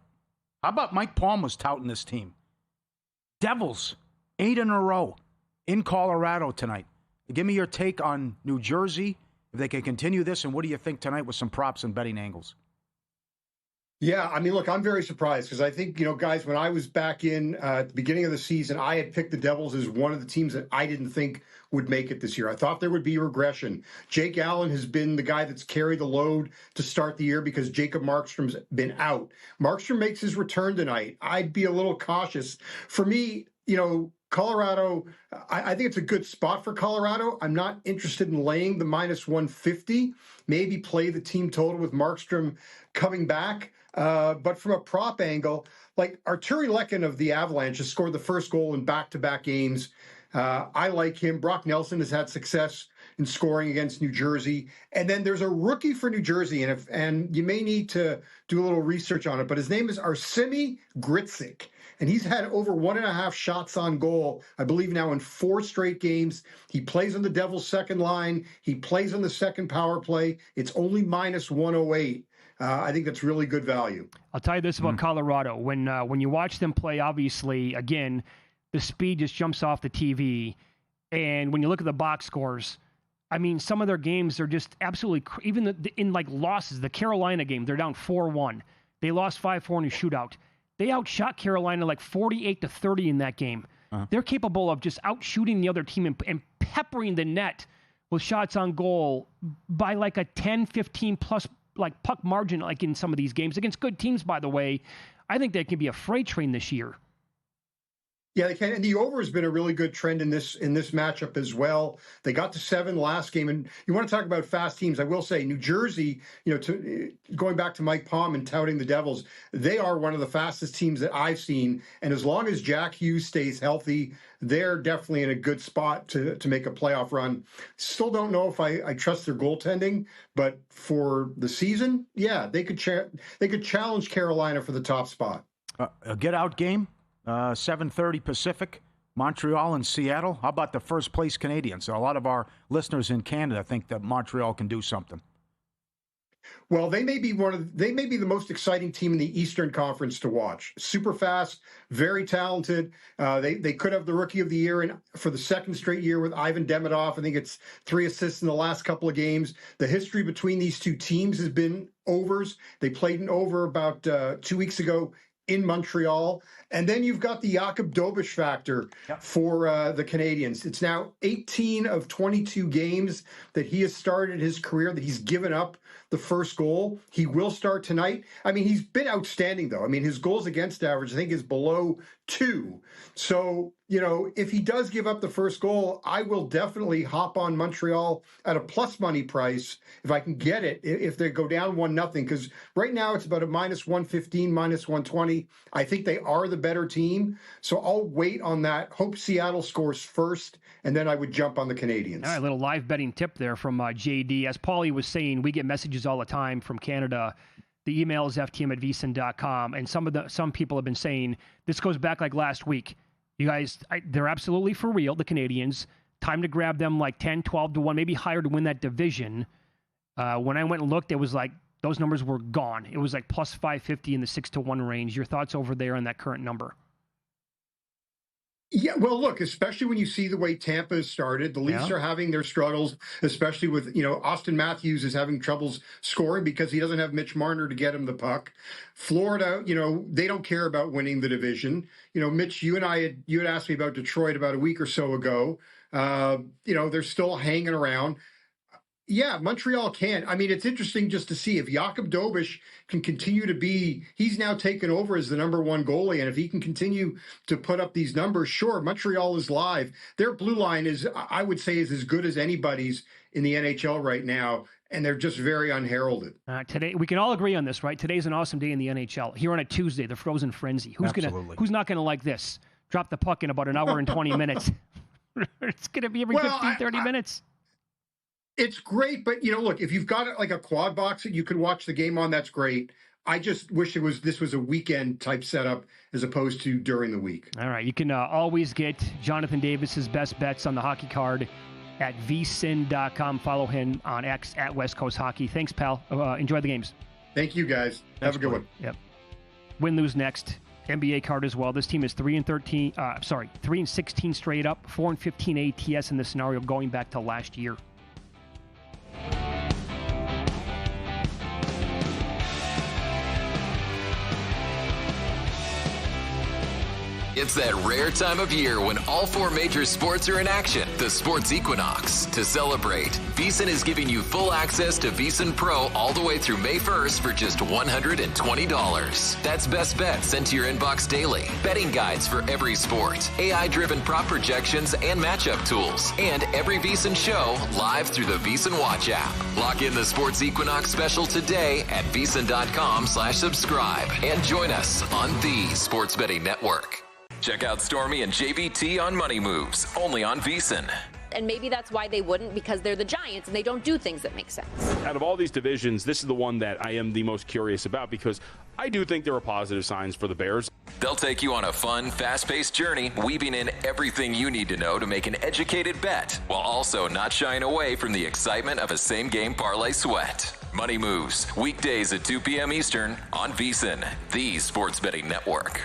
How about Mike Palmer's touting this team? Devils, 8 in a row in Colorado tonight. Give me your take on New Jersey, if they can continue this, and what do you think tonight with some props and betting angles? Yeah, I mean, look, I'm very surprised because I think, guys, when I was back in at the beginning of the season, I had picked the Devils as one of the teams that I didn't think would make it this year. I thought there would be regression. Jake Allen has been the guy that's carried the load to start the year because Jacob Markstrom's been out. Markstrom makes his return tonight. I'd be a little cautious. For me, Colorado, I think it's a good spot for Colorado. I'm not interested in laying the -150. Maybe play the team total with Markstrom coming back. But from a prop angle, like Arturi Lekin of the Avalanche has scored the first goal in back-to-back games. I like him. Brock Nelson has had success in scoring against New Jersey. And then there's a rookie for New Jersey, and you may need to do a little research on it, but his name is Artemi Gricic. And he's had over 1.5 shots on goal, I believe now in 4 straight games. He plays on the Devils' second line. He plays on the second power play. It's only -108. I think that's really good value. I'll tell you this about Colorado. When you watch them play, obviously, again, the speed just jumps off the TV. And when you look at the box scores, I mean, some of their games are just absolutely even in like losses. The Carolina game, they're down 4-1. They lost 5-4 in a shootout. They outshot Carolina like 48-30 in that game. They're capable of just outshooting the other team and peppering the net with shots on goal by like a 10, 15 plus like puck margin, like in some of these games against good teams, by the way. I think they can be a freight train this year. Yeah, they can. And the over has been a really good trend in this matchup as well. They got to 7 last game. And you want to talk about fast teams. I will say New Jersey, going back to Mike Palm and touting the Devils, they are one of the fastest teams that I've seen. And as long as Jack Hughes stays healthy, they're definitely in a good spot to make a playoff run. Still don't know if I trust their goaltending, but for the season, yeah, they could challenge Carolina for the top spot. A get-out game? 7:30 Pacific, Montreal and Seattle. How about the first place Canadians? A lot of our listeners in Canada think that Montreal can do something. Well, they may be the most exciting team in the Eastern Conference to watch. Super fast, very talented. They could have the Rookie of the Year for the second straight year with Ivan Demidov. I think it's 3 assists in the last couple of games. The history between these two teams has been overs. They played an over about 2 weeks ago in Montreal. And then you've got the Jakub Dobeš factor for the Canadians. It's now 18 of 22 games that he has started his career that he's given up the first goal. He will start tonight. I mean, he's been outstanding, though. I mean, his goals against average, I think, is below 2. So, if he does give up the first goal, I will definitely hop on Montreal at a plus money price if I can get it, if they go down 1-0, because right now it's about a -115, -120. I think they are the better team. So I'll wait on that. Hope Seattle scores first, and then I would jump on the Canadians. All right, a little live betting tip there from JD. As Paulie was saying, we get messages all the time from Canada. The email is ftm@vsin.com, and some people have been saying, this goes back like last week. You guys, they're absolutely for real, the Canadians. Time to grab them like 10, 12-1, maybe higher to win that division. When I went and looked, it was like those numbers were gone. It was like plus 550 in the 6-1 range. Your thoughts over there on that current number? Yeah, well, look, especially when you see the way Tampa has started, the Leafs are having their struggles, especially with, Austin Matthews is having troubles scoring because he doesn't have Mitch Marner to get him the puck. Florida, they don't care about winning the division. Mitch, you had asked me about Detroit about a week or so ago. They're still hanging around. Yeah, Montreal can. I mean, it's interesting just to see if Jakub Dobeš can continue to be, he's now taken over as the number one goalie. And if he can continue to put up these numbers, sure, Montreal is live. Their blue line is, I would say, is as good as anybody's in the NHL right now. And they're just very unheralded. Today, we can all agree on this, right? Today's an awesome day in the NHL. Here on a Tuesday, the Frozen Frenzy. Who's not going to like this? Drop the puck in about an hour and 20 minutes. It's going to be every 15, 30 minutes. It's great, but look, if you've got like a quad box that you can watch the game on, that's great. I just wish this was a weekend type setup as opposed to during the week. All right, you can always get Jonathan Davis's best bets on the hockey card at VSiN.com. Follow him on X at West Coast Hockey. Thanks, pal. Enjoy the games. Thank you, guys. Have a good one. Yep. Win, lose next. NBA card as well. This team is 3-16 straight up, 4-15 ATS in this scenario going back to last year. It's that rare time of year when all four major sports are in action, the sports equinox. To celebrate, VSiN is giving you full access to VSiN Pro all the way through May 1st for just $120. That's best bets sent to your inbox daily, betting guides for every sport, AI-driven prop projections and matchup tools, and every VSiN show live through the VSiN Watch app. Lock in the sports equinox special today at VSiN.com/subscribe and join us on the Sports Betting Network. Check out Stormy and JVT on Money Moves, only on VSiN. And maybe that's why they wouldn't, because they're the Giants and they don't do things that make sense. Out of all these divisions, this is the one that I am the most curious about because I do think there are positive signs for the Bears. They'll take you on a fun, fast-paced journey, weaving in everything you need to know to make an educated bet, while also not shying away from the excitement of a same-game parlay sweat. Money Moves, weekdays at 2 p.m. Eastern on VSiN, the Sports Betting Network.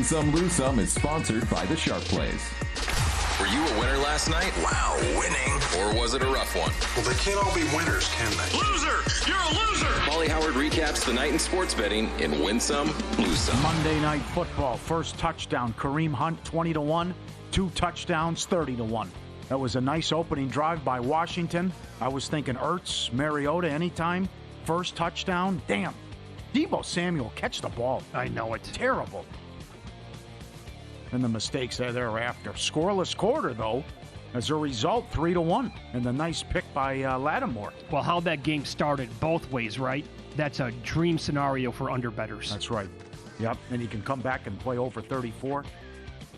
Win Some, Lose Some is sponsored by the Sharp Plays. Were you a winner last night? Wow, winning. Or was it a rough one? Well, they can't all be winners, can they? Loser! You're a loser! Paulie Howard recaps the night in sports betting in Win Some, Lose Some. Monday Night Football, first touchdown, Kareem Hunt, 20-1. 2 touchdowns, 30-1. That was a nice opening drive by Washington. I was thinking Ertz, Mariota anytime. First touchdown, damn. Deebo Samuel, catch the ball. I know it. Terrible. And the mistakes thereafter. Scoreless quarter, though. As a result, 3-1. And the nice pick by Lattimore. Well, how that game started both ways, right? That's a dream scenario for underbettors. That's right. Yep, and you can come back and play over 34,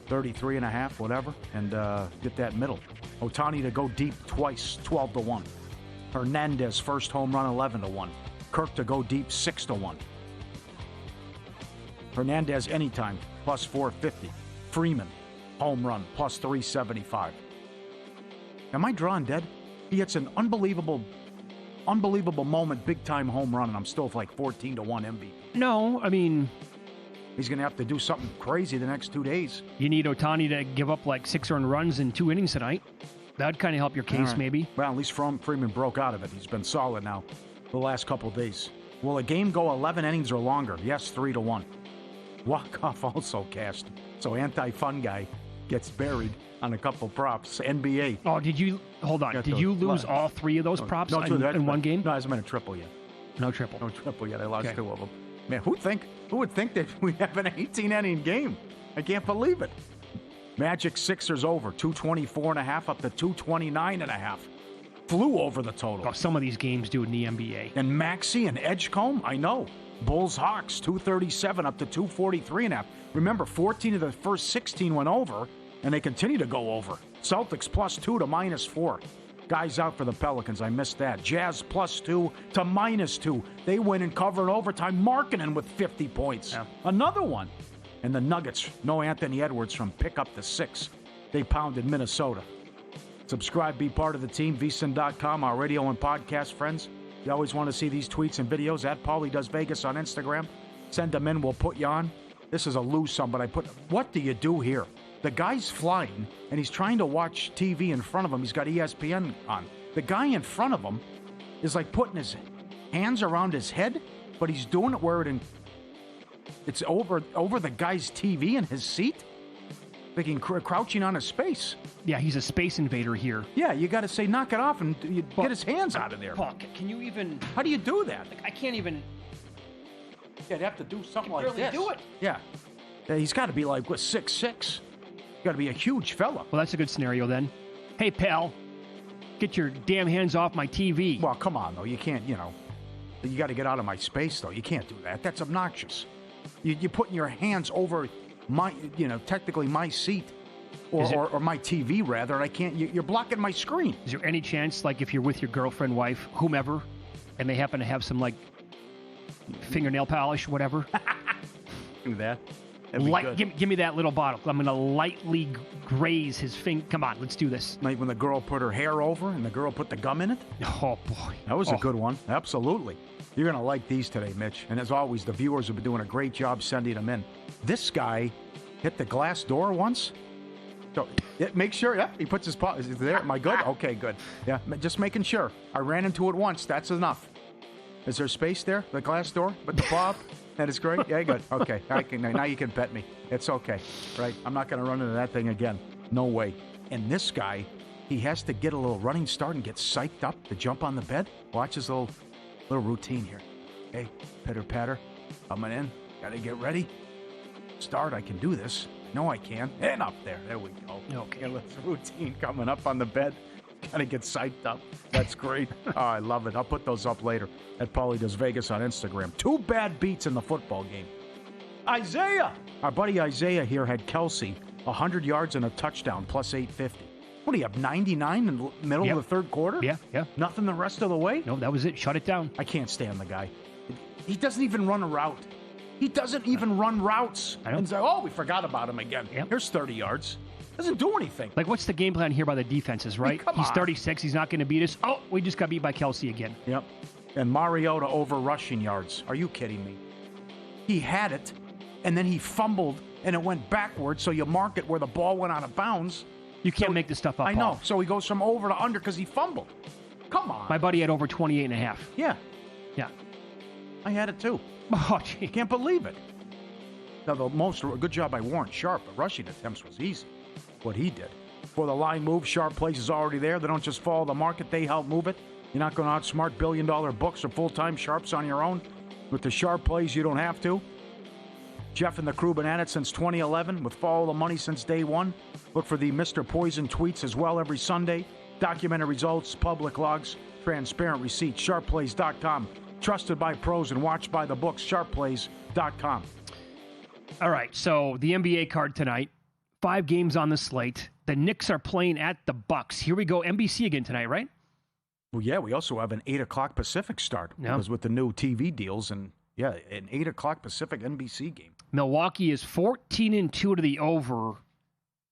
33 and a half, whatever, and get that middle. Ohtani to go deep twice, 12-1. Hernandez, first home run, 11-1. Kirk to go deep, 6-1. Hernandez anytime, plus 450. Freeman, home run, plus 375. Am I drawing dead? He hits an unbelievable moment, big-time home run, and I'm still like 14-1 MVP. No, I mean... He's going to have to do something crazy the next 2 days. You need Ohtani to give up like 6 earned runs in 2 innings tonight. That'd kind of help your case, right. maybe. Well, at least Freeman broke out of it. He's been solid now the last couple of days. Will a game go 11 innings or longer? Yes, 3-1. Walk-off also cashed. So anti-fun guy gets buried on a couple props. NBA. Oh, hold on. Did you lose all 3 of those props in one game? No, it hasn't been a triple yet. No triple. No triple yet. I lost 2 of them. Man, who would think that we have an 18-inning game? I can't believe it. Magic Sixers over, 224.5 up to 229.5. Flew over the total. Oh, some of these games do in the NBA. And Maxey and Edgecombe, I know. Bulls Hawks, 237 up to 243.5. Remember, 14 of the first 16 went over, and they continue to go over. Celtics +2 to -4. Guys out for the Pelicans, I missed that. Jazz +2 to -2. They win and cover in overtime. Markkanen with 50 points. Yeah. Another one. And the Nuggets, no Anthony Edwards from pick up to 6. They pounded Minnesota. Subscribe, be part of the team, VSiN.com, our radio and podcast friends. You always want to see these tweets and videos at Paulie Does Vegas on Instagram. Send them in, we'll put you on. This is a lose some, but what do you do here? The guy's flying, and he's trying to watch TV in front of him. He's got ESPN on. The guy in front of him is like putting his hands around his head, but he's doing it where it's over the guy's TV in his seat. Thinking crouching on his space. Yeah, he's a space invader here. Yeah, you got to say, knock it off and get his hands out of there. Paul, can you even... How do you do that? Like, I can't even... Yeah, you have to do something like this. Do it. Yeah. He's got to be like, 6'6". Got to be a huge fella. Well, that's a good scenario then. Hey, pal, get your damn hands off my TV. Well, come on, though. You can't, you got to get out of my space, though. You can't do that. That's obnoxious. You're putting your hands over my, technically my seat or my TV, rather, and I can't, you're blocking my screen. Is there any chance, like, if you're with your girlfriend, wife, whomever, and they happen to have some, like, fingernail polish, whatever? Do that. Give me that little bottle. I'm going to lightly graze his finger. Come on, let's do this. Like when the girl put her hair over and the girl put the gum in it? Oh, boy. That was a good one. Absolutely. You're going to like these today, Mitch. And as always, the viewers have been doing a great job sending them in. This guy hit the glass door once. So make sure, he puts his paw. Is it there? Am I good? Okay, good. Yeah, just making sure. I ran into it once. That's enough. Is there space there? The glass door? But the paw? That is great. Yeah, good. Okay. Now you can pet me. It's okay. Right? I'm not going to run into that thing again. No way. And this guy, he has to get a little running start and get psyched up to jump on the bed. Watch his little routine here. Hey, pitter patter. Coming in. Got to get ready. Start. I can do this. I know I can. And up there. There we go. Okay. A little routine coming up on the bed. Got to get psyched up. That's great. Oh, I love it. I'll put those up later at Paulie Does Vegas on Instagram. 2 bad beats in the football game. Isaiah! Our buddy Isaiah here had Kelsey, 100 yards and a touchdown, plus 850. What do you have, 99 in the middle of the third quarter? Yeah. Nothing the rest of the way? No, that was it. Shut it down. I can't stand the guy. He doesn't even run a route. He doesn't even run routes. And say, we forgot about him again. Yep. Here's 30 yards. Doesn't do anything. Like, what's the game plan here by the defenses, right? He's 36. He's not going to beat us. Oh, we just got beat by Kelsey again. Yep. And Mariota over rushing yards. Are you kidding me? He had it, and then he fumbled and it went backwards, so you mark it where the ball went out of bounds. You can't make this stuff up, I know. Paul. So he goes from over to under because he fumbled. Come on. My buddy had over 28.5. Yeah. Yeah. I had it too. Oh, gee. Can't believe it. Now, good job by Warren Sharp. The rushing attempts was easy. What he did. For the line move, Sharp Plays is already there. They don't just follow the market. They help move it. You're not going to outsmart billion-dollar books or full-time Sharps on your own. With the Sharp Plays, you don't have to. Jeff and the crew been at it since 2011 with Follow the Money since day one. Look for the Mr. Poison tweets as well every Sunday. Documented results, public logs, transparent receipts. SharpPlays.com. Trusted by pros and watched by the books. SharpPlays.com. All right, so the NBA card tonight. 5 games on the slate. The Knicks are playing at the Bucks. Here we go. NBC again tonight, right? Well, yeah, we also have an 8 o'clock Pacific start. Yeah. Because with the new TV deals and, yeah, an 8 o'clock Pacific NBC game. Milwaukee is 14-2 to the over,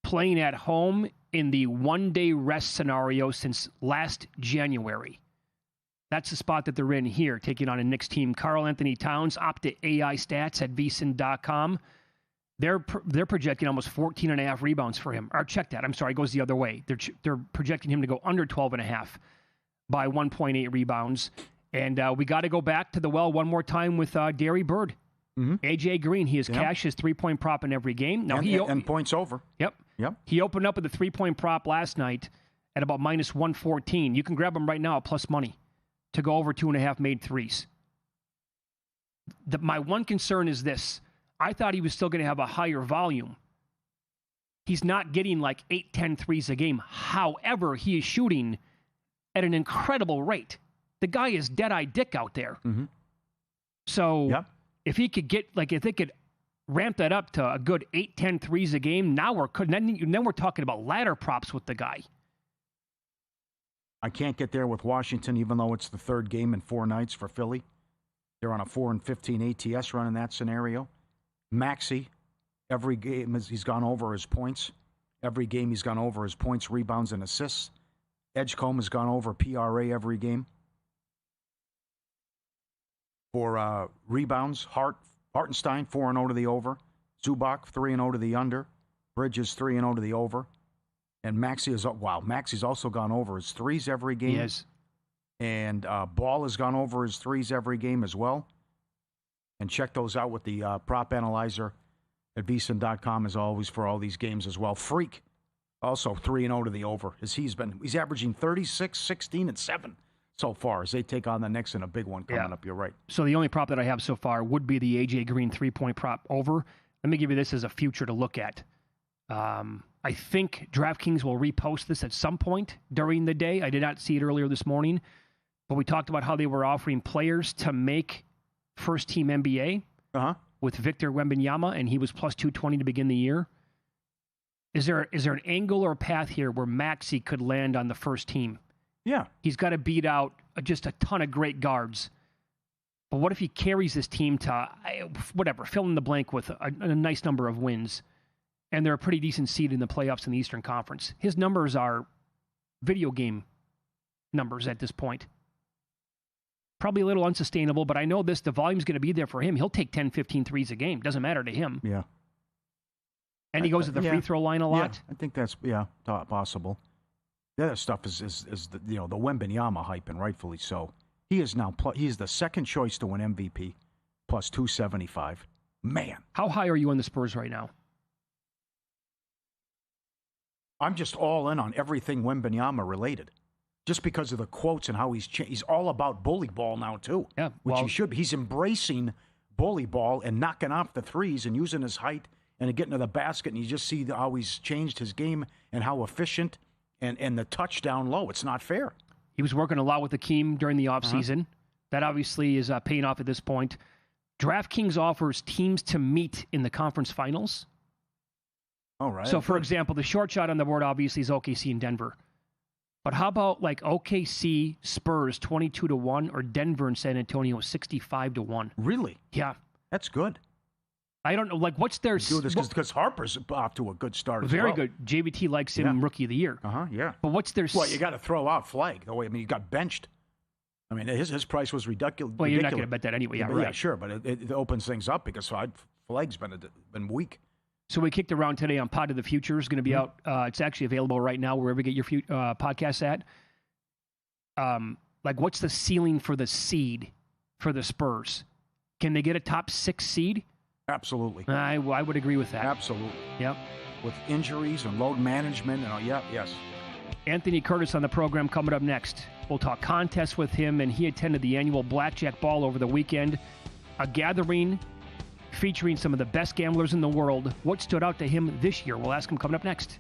playing at home in the one-day rest scenario since last January. That's the spot that they're in here, taking on a Knicks team. Karl Anthony Towns, Opta AI stats at VSiN.com. They're projecting almost 14.5 rebounds for him. Or check that. I'm sorry, it goes the other way. They're projecting him to go under 12.5 by 1.8 rebounds. And we got to go back to the well one more time with Derry Bird. Mm-hmm. A.J. Green, he has cashed his three-point prop in every game. Now and points over. Yep. He opened up with a three-point prop last night at about minus 114. You can grab him right now at plus money to go over 2.5 made threes. My one concern is this. I thought he was still going to have a higher volume. He's not getting like 8-10 threes a game. However, he is shooting at an incredible rate. The guy is dead-eye dick out there. Mm-hmm. So if he could get, if they could ramp that up to a good 8-10 threes a game, then we're talking about ladder props with the guy. I can't get there with Washington, even though it's the third game in 4 nights for Philly. They're on a 4-15 ATS run in that scenario. Maxey, every game he's gone over his points. Every game he's gone over his points, rebounds, and assists. Edgecombe has gone over PRA every game. For rebounds, Hartenstein, 4-0 to the over. Zubac, 3-0 to the under. Bridges, 3-0 to the over. And Maxey's also gone over his threes every game. Yes. And Ball has gone over his threes every game as well. And check those out with the prop analyzer at VSiN.com as always for all these games as well. Freak, also 3-0 to the over. He's averaging 36, 16, and 7 so far as they take on the Knicks in a big one coming up. You're right. So the only prop that I have so far would be the A.J. Green 3-point prop over. Let me give you this as a future to look at. I think DraftKings will repost this at some point during the day. I did not see it earlier this morning, but we talked about how they were offering players to make first-team NBA with Victor Wembanyama, and he was plus 220 to begin the year. Is there an angle or a path here where Maxey could land on the first team? Yeah. He's got to beat out just a ton of great guards. But what if he carries this team to, fill in the blank with a nice number of wins, and they're a pretty decent seed in the playoffs in the Eastern Conference? His numbers are video game numbers at this point. Probably a little unsustainable, but I know the volume's going to be there for him. He'll take 10, 15 threes a game. Doesn't matter to him. Yeah. And he goes to the free throw line a lot. Yeah, I think that's possible. The other stuff is the the Wembanyama hype, and rightfully so. He is now he is the second choice to win MVP, plus 275. Man, how high are you on the Spurs right now? I'm just all in on everything Wembanyama related, just because of the quotes and how he's all about bully ball now too. Yeah, which he should be. He's embracing bully ball and knocking off the threes and using his height and getting to the basket. And you just see how he's changed his game and how efficient. And the touchdown low. It's not fair. He was working a lot with Akeem during the offseason. That obviously is paying off at this point. DraftKings offers teams to meet in the conference finals. All right. So, for example, the short shot on the board obviously is OKC and Denver. But how about like OKC, Spurs 22-1 or Denver and San Antonio 65-1? Really? Yeah. That's good. I don't know, what's their... Do this because Harper's off to a good start Very as well. good. JVT likes him Rookie of the Year. Yeah. But what's their... Well, you got to throw out Flag. I mean, he got benched. I mean, his price was ridiculous. Well, you're not going to bet that anyway. Yeah, right. Yeah, sure, but it opens things up because Flag's been weak. So we kicked around today on Pod of the Future. It's going to be out. It's actually available right now wherever you get your podcasts at. Like, what's the ceiling for the seed for the Spurs? Can they get a top 6 seed? Absolutely. I would agree with that. Absolutely. Yep. With injuries and load management and yes. Anthony Curtis on the program coming up next. We'll talk contests with him, and he attended the annual Blackjack Ball over the weekend, a gathering featuring some of the best gamblers in the world. What stood out to him this year? We'll ask him coming up next.